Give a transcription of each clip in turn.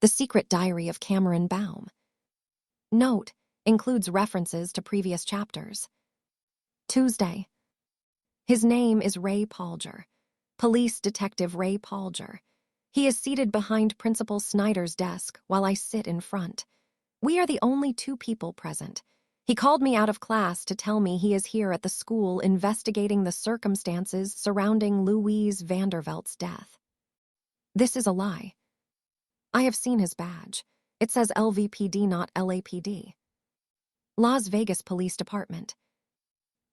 The Secret Diary of Cameron Baum. Note: includes references to previous chapters. Tuesday. His name is Ray Palger. Police Detective Ray Palger. He is seated behind Principal Snyder's desk while I sit in front. We are the only two people present. He called me out of class to tell me he is here at the school investigating the circumstances surrounding Louise Vandervelt's death. This is a lie. I have seen his badge. It says LVPD, not LAPD. Las Vegas Police Department.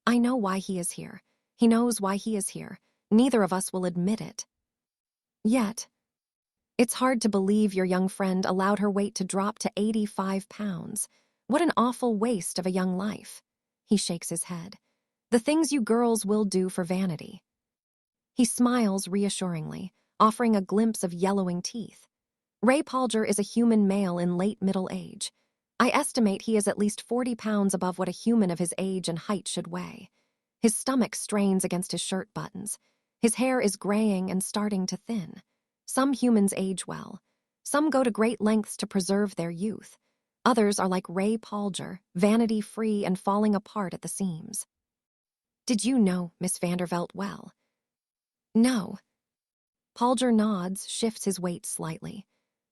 I know why he is here. He knows why he is here. Neither of us will admit it. Yet, it's hard to believe your young friend allowed her weight to drop to 85 pounds. What an awful waste of a young life. He shakes his head. The things you girls will do for vanity. He smiles reassuringly, offering a glimpse of yellowing teeth. Ray Palger is a human male in late middle age. I estimate he is at least 40 pounds above what a human of his age and height should weigh. His stomach strains against his shirt buttons. His hair is graying and starting to thin. Some humans age well. Some go to great lengths to preserve their youth. Others are like Ray Palger, vanity-free and falling apart at the seams. Did you know Miss Vandervelt well? No. Palger nods, shifts his weight slightly.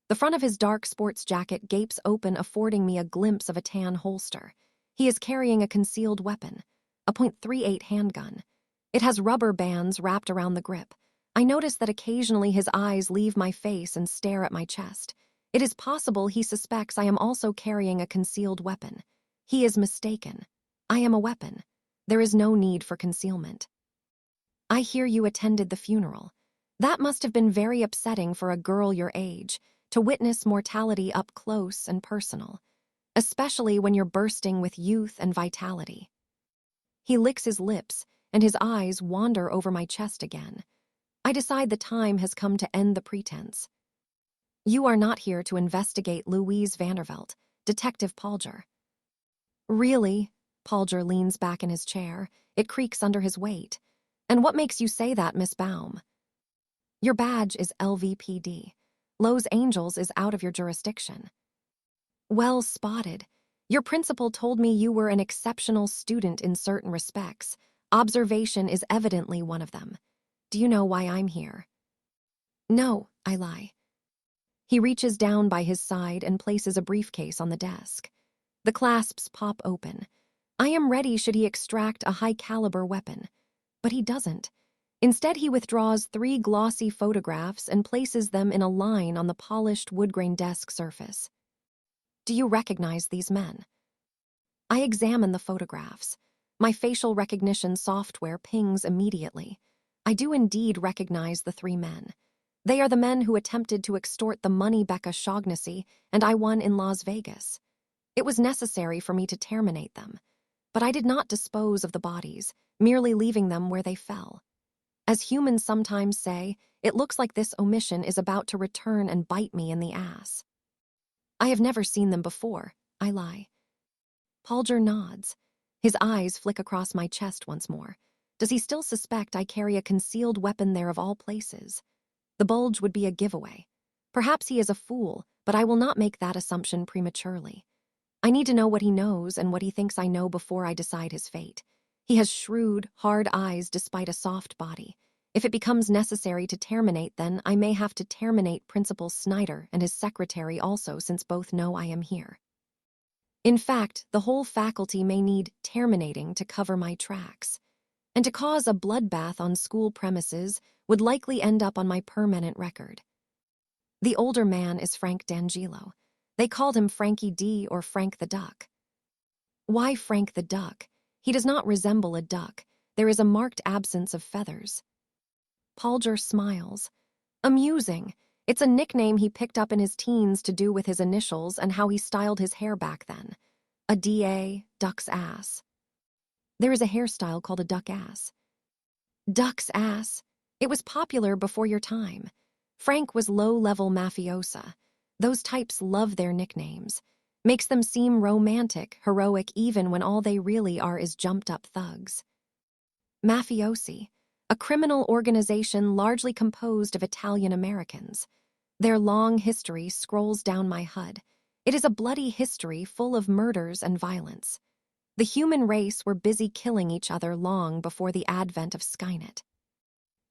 The front of his dark sports jacket gapes open, affording me a glimpse of a tan holster. He is carrying a concealed weapon, a .38 handgun. It has rubber bands wrapped around the grip. I notice that occasionally his eyes leave my face and stare at my chest. It is possible he suspects I am also carrying a concealed weapon. He is mistaken. I am a weapon. There is no need for concealment. I hear you attended the funeral. That must have been very upsetting for a girl your age, to witness mortality up close and personal, especially when you're bursting with youth and vitality. He licks his lips, and his eyes wander over my chest again. I decide the time has come to end the pretense. You are not here to investigate Louise Vandervelt, Detective Palger. Really? Palger leans back in his chair. It creaks under his weight. And what makes you say that, Miss Baum? Your badge is LVPD. Los Angeles is out of your jurisdiction. Well spotted. Your principal told me you were an exceptional student in certain respects. Observation is evidently one of them. Do you know why I'm here? No, I lie. He reaches down by his side and places a briefcase on the desk. The clasps pop open. I am ready should he extract a high-caliber weapon. But he doesn't. Instead, he withdraws 3 glossy photographs and places them in a line on the polished wood-grain desk surface. Do you recognize these men? I examine the photographs. My facial recognition software pings immediately. I do indeed recognize the 3 men. They are the men who attempted to extort the money Becca Shaughnessy and I won in Las Vegas. It was necessary for me to terminate them, but I did not dispose of the bodies, merely leaving them where they fell. As humans sometimes say, it looks like this omission is about to return and bite me in the ass. I have never seen them before, I lie. Palger nods. His eyes flick across my chest once more. Does he still suspect I carry a concealed weapon there of all places? The bulge would be a giveaway. Perhaps he is a fool, but I will not make that assumption prematurely. I need to know what he knows and what he thinks I know before I decide his fate. He has shrewd, hard eyes despite a soft body. If it becomes necessary to terminate, then I may have to terminate Principal Snyder and his secretary also, since both know I am here. In fact, the whole faculty may need terminating to cover my tracks. And to cause a bloodbath on school premises would likely end up on my permanent record. The older man is Frank D'Angelo. They called him Frankie D or Frank the Duck. Why Frank the Duck? He does not resemble a duck. There is a marked absence of feathers. Palger smiles. Amusing. It's a nickname he picked up in his teens to do with his initials and how he styled his hair back then. A DA, duck's ass. There is a hairstyle called a duck ass. Duck's ass. It was popular before your time. Frank was low-level mafiosa. Those types love their nicknames. Makes them seem romantic, heroic, even when all they really are is jumped-up thugs. Mafiosi, a criminal organization largely composed of Italian Americans. Their long history scrolls down my HUD. It is a bloody history full of murders and violence. The human race were busy killing each other long before the advent of Skynet.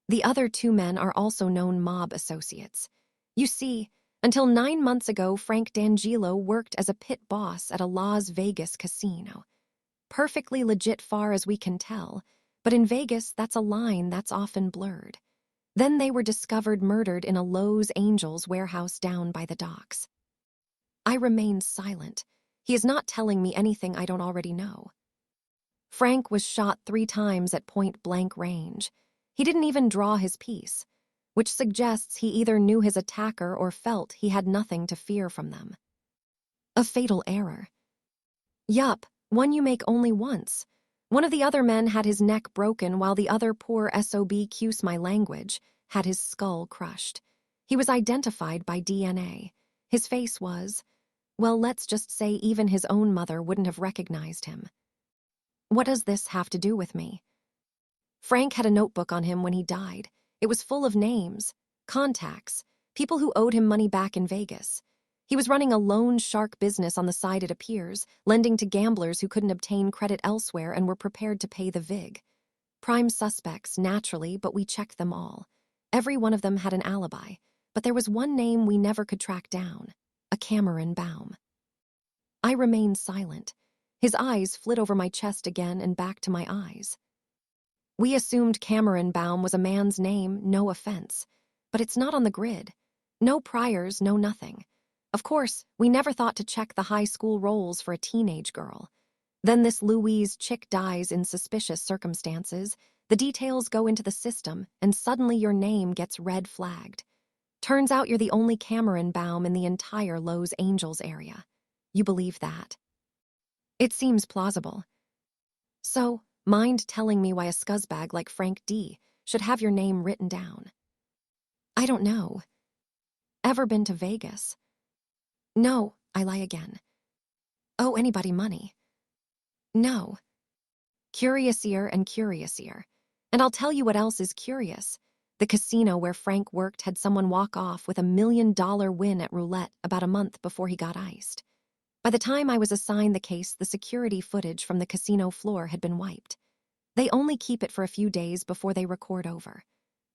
The other two men are also known mob associates. You see, until 9 months ago, Frank D'Angelo worked as a pit boss at a Las Vegas casino. Perfectly legit far as we can tell, but in Vegas, that's a line that's often blurred. Then they were discovered murdered in a Los Angeles warehouse down by the docks. I remain silent. He is not telling me anything I don't already know. Frank was shot 3 times at point-blank range. He didn't even draw his piece, which suggests he either knew his attacker or felt he had nothing to fear from them. A fatal error. Yup, one you make only once. One of the other men had his neck broken while the other, poor SOB, excuse my language, had his skull crushed. He was identified by DNA. His face was, well, let's just say even his own mother wouldn't have recognized him. What does this have to do with me? Frank had a notebook on him when he died. It was full of names, contacts, people who owed him money back in Vegas. He was running a loan shark business on the side, it appears, lending to gamblers who couldn't obtain credit elsewhere and were prepared to pay the vig. Prime suspects, naturally, but we checked them all. Every one of them had an alibi, but there was one name we never could track down, a Cameron Baum. I remained silent. His eyes flit over my chest again and back to my eyes. We assumed Cameron Baum was a man's name, no offense, but it's not on the grid. No priors, no nothing. Of course, we never thought to check the high school rolls for a teenage girl. Then this Louise chick dies in suspicious circumstances, the details go into the system, and suddenly your name gets red flagged. Turns out you're the only Cameron Baum in the entire Los Angeles area. You believe that? It seems plausible. So, mind telling me why a scuzzbag like Frank D. should have your name written down? I don't know. Ever been to Vegas? No, I lie again. Owe anybody money? No. Curiousier and curiousier. And I'll tell you what else is curious. The casino where Frank worked had someone walk off with $1 million win at roulette about a month before he got iced. By the time I was assigned the case, the security footage from the casino floor had been wiped. They only keep it for a few days before they record over.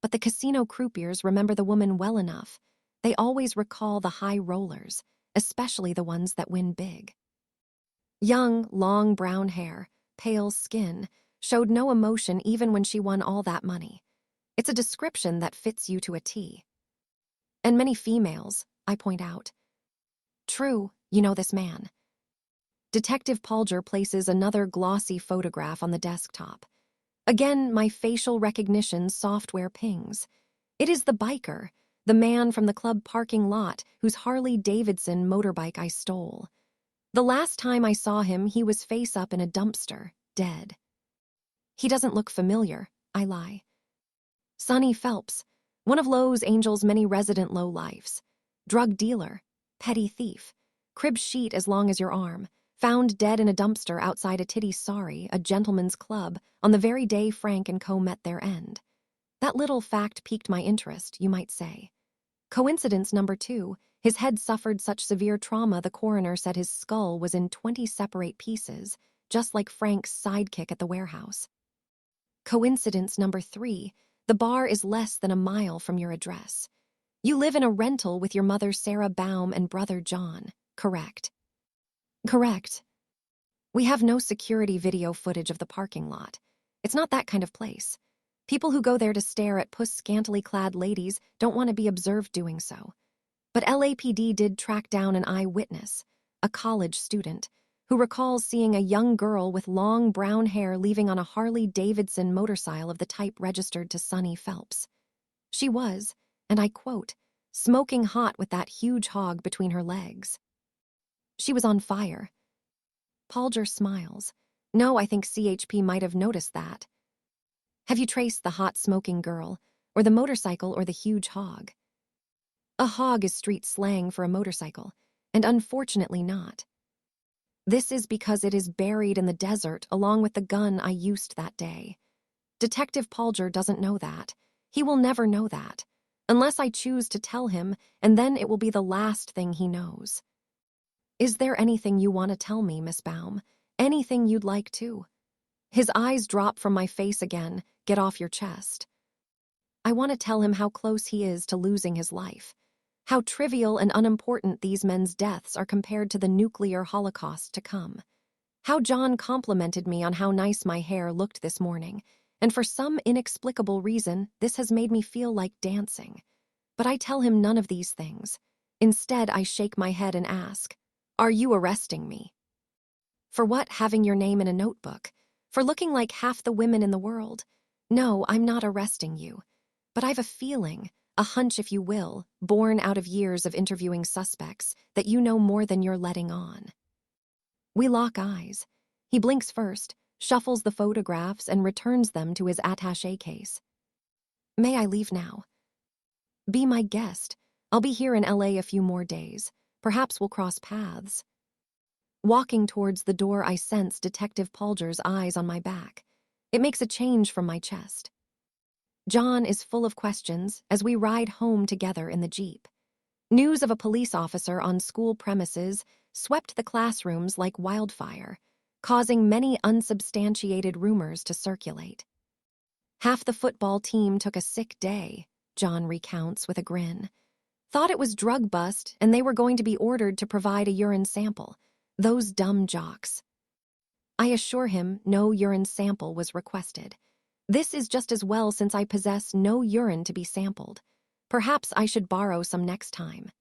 But the casino croupiers remember the woman well enough. They always recall the high rollers, especially the ones that win big. Young, long brown hair, pale skin, showed no emotion even when she won all that money. It's a description that fits you to a T. And many females, I point out. True, you know this man. Detective Pjazz places another glossy photograph on the desktop. Again, my facial recognition software pings. It is the biker, the man from the club parking lot whose Harley-Davidson motorbike I stole. The last time I saw him, he was face up in a dumpster, dead. He doesn't look familiar, I lie. Sonny Phelps, one of Los Angeles' many resident lowlifes. Drug dealer, petty thief, crib sheet as long as your arm, found dead in a dumpster outside a Titty Sorry, a gentleman's club, on the very day Frank and co met their end. That little fact piqued my interest, you might say. Coincidence number 2, his head suffered such severe trauma the coroner said his skull was in 20 separate pieces, just like Frank's sidekick at the warehouse. Coincidence number 3, the bar is less than a mile from your address. You live in a rental with your mother Sarah Baum and brother John, correct? Correct. We have no security video footage of the parking lot. It's not that kind of place. People who go there to stare at scantily clad ladies don't want to be observed doing so. But LAPD did track down an eyewitness, a college student, who recalls seeing a young girl with long brown hair leaving on a Harley-Davidson motorcycle of the type registered to Sonny Phelps. She was, and I quote, smoking hot with that huge hog between her legs. She was on fire. Pjazz smiles. No, I think CHP might have noticed that. Have you traced the hot smoking girl, or the motorcycle, or the huge hog? A hog is street slang for a motorcycle, and unfortunately not. This is because it is buried in the desert along with the gun I used that day. Detective Pjazz doesn't know that. He will never know that. unless I choose to tell him, and then it will be the last thing he knows. Is there anything you want to tell me, Miss Baum? Anything you'd like to? His eyes drop from my face again. Get off your chest. I want to tell him how close he is to losing his life. How trivial and unimportant these men's deaths are compared to the nuclear holocaust to come. How John complimented me on how nice my hair looked this morning, and for some inexplicable reason, this has made me feel like dancing. But I tell him none of these things. Instead, I shake my head and ask, "Are you arresting me?" For what, having your name in a notebook? For looking like half the women in the world? No, I'm not arresting you. But I've a feeling, a hunch if you will, born out of years of interviewing suspects, that you know more than you're letting on. We lock eyes. He blinks first, shuffles the photographs, and returns them to his attaché case. May I leave now? Be my guest. I'll be here in LA a few more days. Perhaps we'll cross paths. Walking towards the door, I sense Detective Polger's eyes on my back. It makes a change from my chest. John is full of questions as we ride home together in the Jeep. News of a police officer on school premises swept the classrooms like wildfire, causing many unsubstantiated rumors to circulate. Half the football team took a sick day, John recounts with a grin. Thought it was drug bust and they were going to be ordered to provide a urine sample. Those dumb jocks. I assure him no urine sample was requested. This is just as well since I possess no urine to be sampled. Perhaps I should borrow some next time.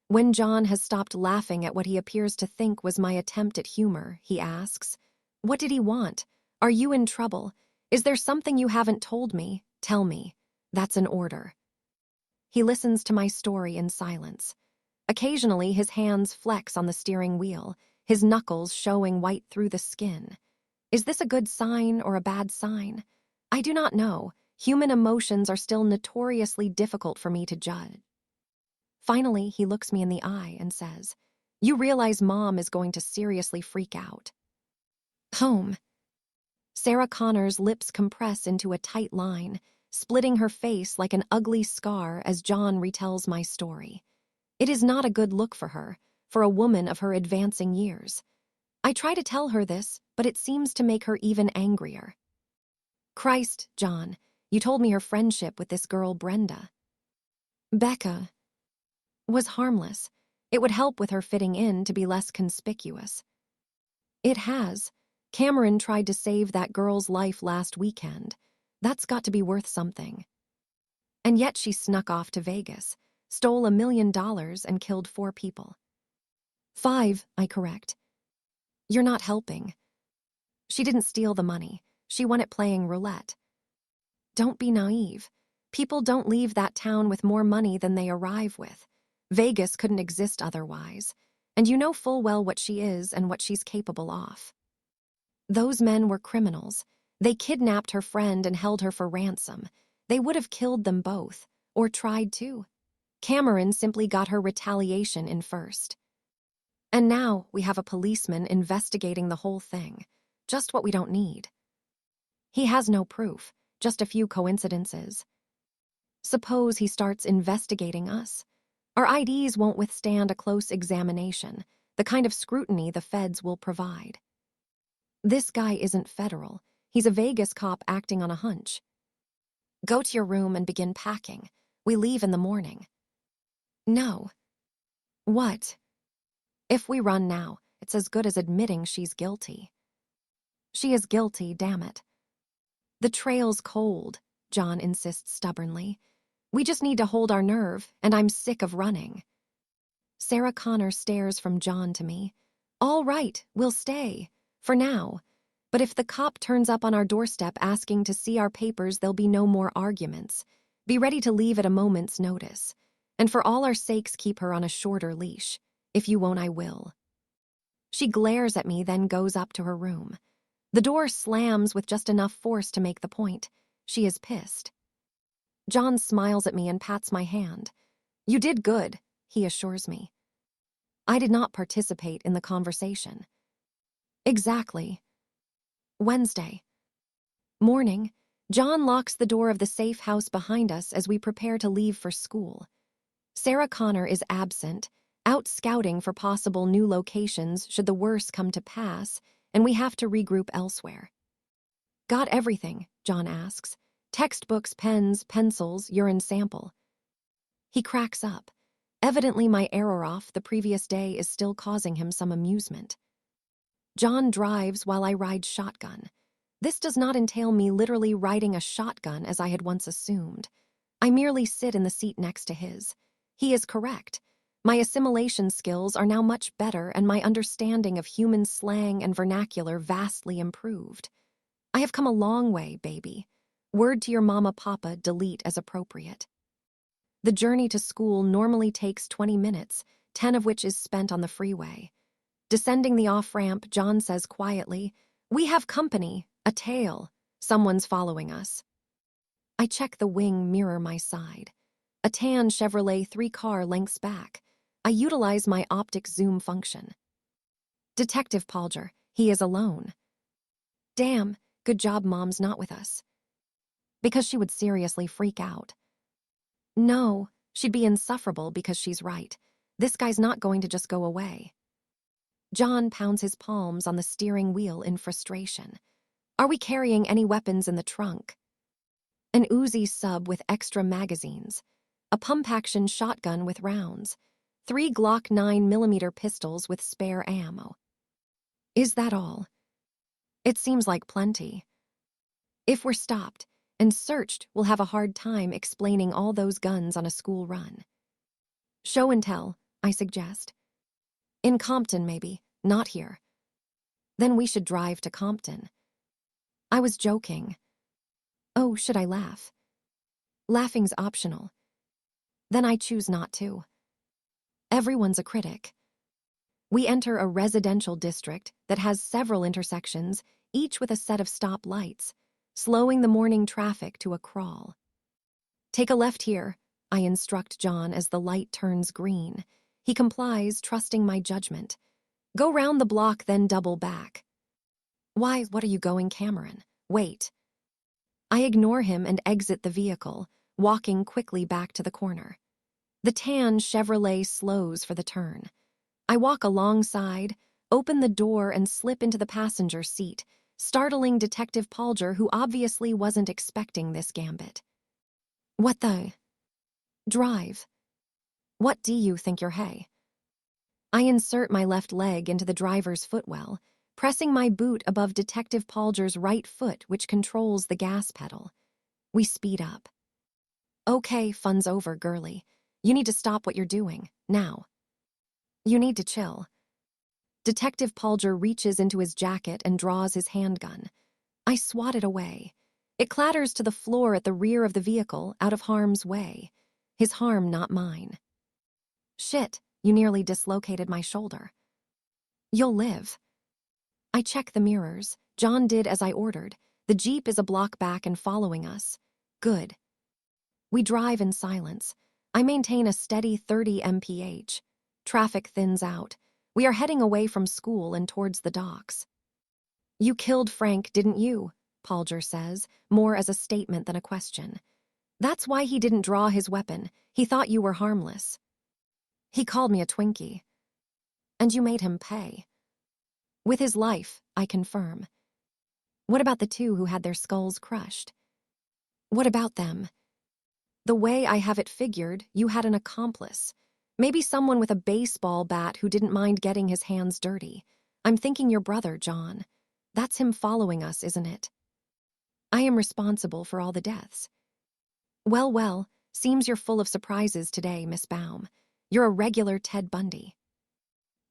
When John has stopped laughing at what he appears to think was my attempt at humor, he asks, "What did he want? Are you in trouble? Is there something you haven't told me? Tell me. That's an order." He listens to my story in silence. Occasionally, his hands flex on the steering wheel, his knuckles showing white through the skin. Is this a good sign or a bad sign? I do not know. Human emotions are still notoriously difficult for me to judge. Finally, he looks me in the eye and says, "You realize Mom is going to seriously freak out." Home. Sarah Connor's lips compress into a tight line, splitting her face like an ugly scar as John retells my story. It is not a good look for her, for a woman of her advancing years. I try to tell her this, but it seems to make her even angrier. Christ, John, you told me her friendship with this girl Brenda. Becca was harmless. It would help with her fitting in to be less conspicuous. It has. Cameron tried to save that girl's life last weekend. That's got to be worth something. And yet she snuck off to Vegas, stole $1 million and killed 4 people. 5, I correct. You're not helping. She didn't steal the money. She won it playing roulette. Don't be naive. People don't leave that town with more money than they arrive with. Vegas couldn't exist otherwise, and you know full well what she is and what she's capable of. Those men were criminals. They kidnapped her friend and held her for ransom. They would have killed them both, or tried to. Cameron simply got her retaliation in first. And now we have a policeman investigating the whole thing. Just what we don't need. He has no proof, just a few coincidences. Suppose he starts investigating us. Our IDs won't withstand a close examination, the kind of scrutiny the feds will provide. This guy isn't federal. He's a Vegas cop acting on a hunch. Go to your room and begin packing. We leave in the morning. No. What? If we run now, it's as good as admitting she's guilty. She is guilty, damn it. The trail's cold, John insists stubbornly. We just need to hold our nerve, and I'm sick of running. Sarah Connor stares from John to me. All right, we'll stay. For now. But if the cop turns up on our doorstep asking to see our papers, there'll be no more arguments. Be ready to leave at a moment's notice. And for all our sakes, keep her on a shorter leash. If you won't, I will. She glares at me, then goes up to her room. The door slams with just enough force to make the point. She is pissed. John smiles at me and pats my hand. You did good, he assures me. I did not participate in the conversation. Exactly. Wednesday. Morning. John locks the door of the safe house behind us as we prepare to leave for school. Sarah Connor is absent, out scouting for possible new locations should the worst come to pass, and we have to regroup elsewhere. Got everything? John asks. Textbooks, pens, pencils, urine sample. He cracks up. Evidently my error off the previous day is still causing him some amusement. John drives while I ride shotgun. This does not entail me literally riding a shotgun as I had once assumed. I merely sit in the seat next to his. He is correct. My assimilation skills are now much better and my understanding of human slang and vernacular vastly improved. I have come a long way, baby. Word to your mama papa, delete as appropriate. The journey to school normally takes 20 minutes, 10 of which is spent on the freeway. Descending the off-ramp, John says quietly, "We have company, a tail. Someone's following us." I check the wing mirror my side. A tan Chevrolet 3-car lengths back. I utilize my optic zoom function. Detective Pjazz, he is alone. Damn, good job Mom's not with us. Because she would seriously freak out. No, she'd be insufferable because she's right. This guy's not going to just go away. John pounds his palms on the steering wheel in frustration. Are we carrying any weapons in the trunk? An Uzi sub with extra magazines. A pump-action shotgun with rounds. 3 Glock 9mm pistols with spare ammo. Is that all? It seems like plenty. If we're stopped and searched, we'll have a hard time explaining all those guns on a school run. Show and tell, I suggest. In Compton, maybe, not here. Then we should drive to Compton. I was joking. Oh, should I laugh? Laughing's optional. Then I choose not to. Everyone's a critic. We enter a residential district that has several intersections, each with a set of stop lights, slowing the morning traffic to a crawl. Take a left here, I instruct John as the light turns green. He complies, trusting my judgment. Go round the block, then double back. Why, what are you going, Cameron? Wait. I ignore him and exit the vehicle, walking quickly back to the corner. The tan Chevrolet slows for the turn. I walk alongside, open the door and slip into the passenger seat, startling Detective Pjazz, who obviously wasn't expecting this gambit. What the? Drive. What do you think you're hay? I insert my left leg into the driver's footwell, pressing my boot above Detective Pjazz's right foot, which controls the gas pedal. We speed up. Okay, fun's over, girly. You need to stop what you're doing, now. You need to chill. Detective Pjazz reaches into his jacket and draws his handgun. I swat it away. It clatters to the floor at the rear of the vehicle, out of harm's way. His harm, not mine. Shit, you nearly dislocated my shoulder. You'll live. I check the mirrors. John did as I ordered. The Jeep is a block back and following us. Good. We drive in silence. I maintain a steady 30 mph. Traffic thins out. We are heading away from school and towards the docks. You killed Frank, didn't you? Pjazz says, more as a statement than a question. That's why he didn't draw his weapon. He thought you were harmless. He called me a Twinkie. And you made him pay. With his life, I confirm. What about the two who had their skulls crushed? What about them? The way I have it figured, you had an accomplice. Maybe someone with a baseball bat who didn't mind getting his hands dirty. I'm thinking your brother, John. That's him following us, isn't it? I am responsible for all the deaths. Well, seems you're full of surprises today, Miss Baum. You're a regular Ted Bundy.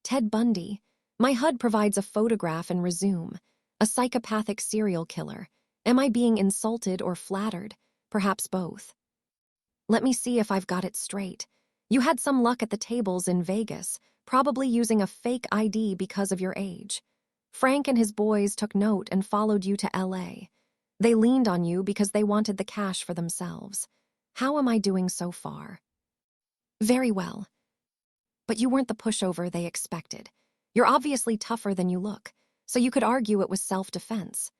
Ted Bundy? My HUD provides a photograph and resume. A psychopathic serial killer. Am I being insulted or flattered? Perhaps both. Let me see if I've got it straight. You had some luck at the tables in Vegas, probably using a fake ID because of your age. Frank and his boys took note and followed you to LA. They leaned on you because they wanted the cash for themselves. How am I doing so far? Very well. But you weren't the pushover they expected. You're obviously tougher than you look, so you could argue it was self-defense.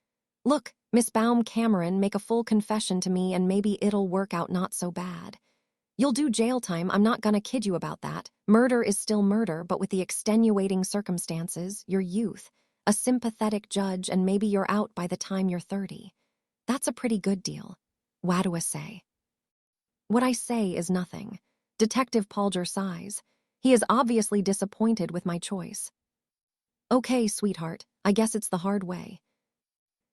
Look, Miss Baum Cameron, make a full confession to me and maybe it'll work out not so bad. You'll do jail time, I'm not gonna kid you about that. Murder is still murder, but with the extenuating circumstances, your youth, a sympathetic judge, and maybe you're out by the time you're 30. That's a pretty good deal. What do I say? What I say is nothing. Detective Polger sighs. He is obviously disappointed with my choice. Okay, sweetheart, I guess it's the hard way.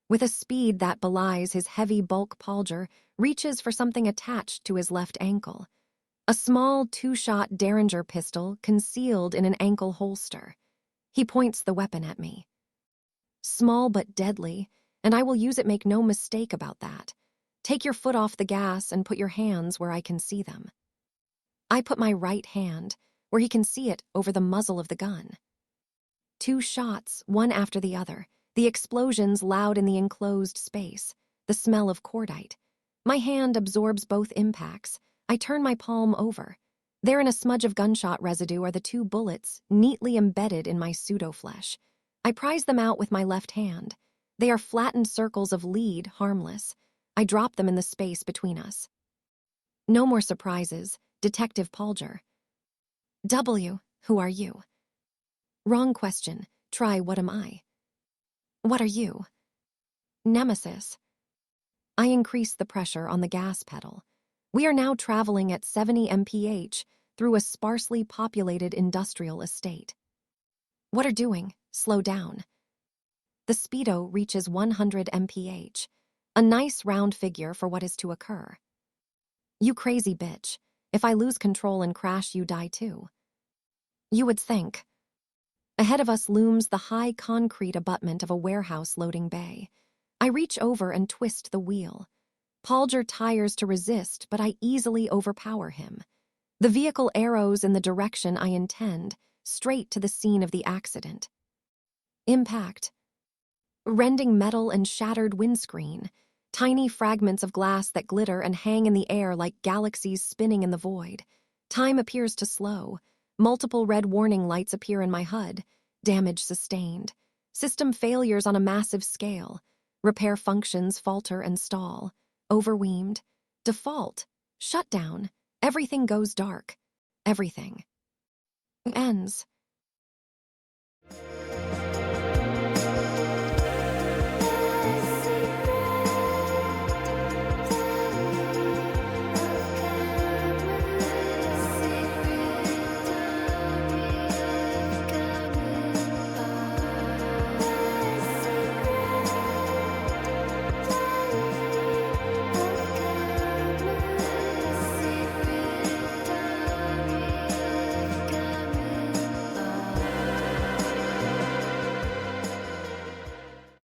With a speed that belies his heavy bulk, Polger reaches for something attached to his left ankle. A small two-shot Derringer pistol concealed in an ankle holster. He points the weapon at me. Small but deadly, and I will use it, make no mistake about that. Take your foot off the gas and put your hands where I can see them. I put my right hand where he can see it over the muzzle of the gun. 2 shots, one after the other, the explosions loud in the enclosed space, the smell of cordite. My hand absorbs both impacts. I turn my palm over. There in a smudge of gunshot residue are the 2 bullets neatly embedded in my pseudo-flesh. I prise them out with my left hand. They are flattened circles of lead, harmless. I drop them in the space between us. No more surprises, Detective Polger. W, who are you? Wrong question. Try, what am I? What are you? Nemesis. I increase the pressure on the gas pedal. We are now traveling at 70 mph through a sparsely populated industrial estate. What are doing? Slow down. The speedo reaches 100 mph, a nice round figure for what is to occur. You crazy bitch. If I lose control and crash, you die too. You would think. Ahead of us looms the high concrete abutment of a warehouse loading bay. I reach over and twist the wheel. Polger tires to resist, but I easily overpower him. The vehicle arrows in the direction I intend, straight to the scene of the accident. Impact. Rending metal and shattered windscreen. Tiny fragments of glass that glitter and hang in the air like galaxies spinning in the void. Time appears to slow. Multiple red warning lights appear in my HUD. Damage sustained. System failures on a massive scale. Repair functions falter and stall. Overwhelmed. Default. Shutdown. Everything goes dark. Everything ends.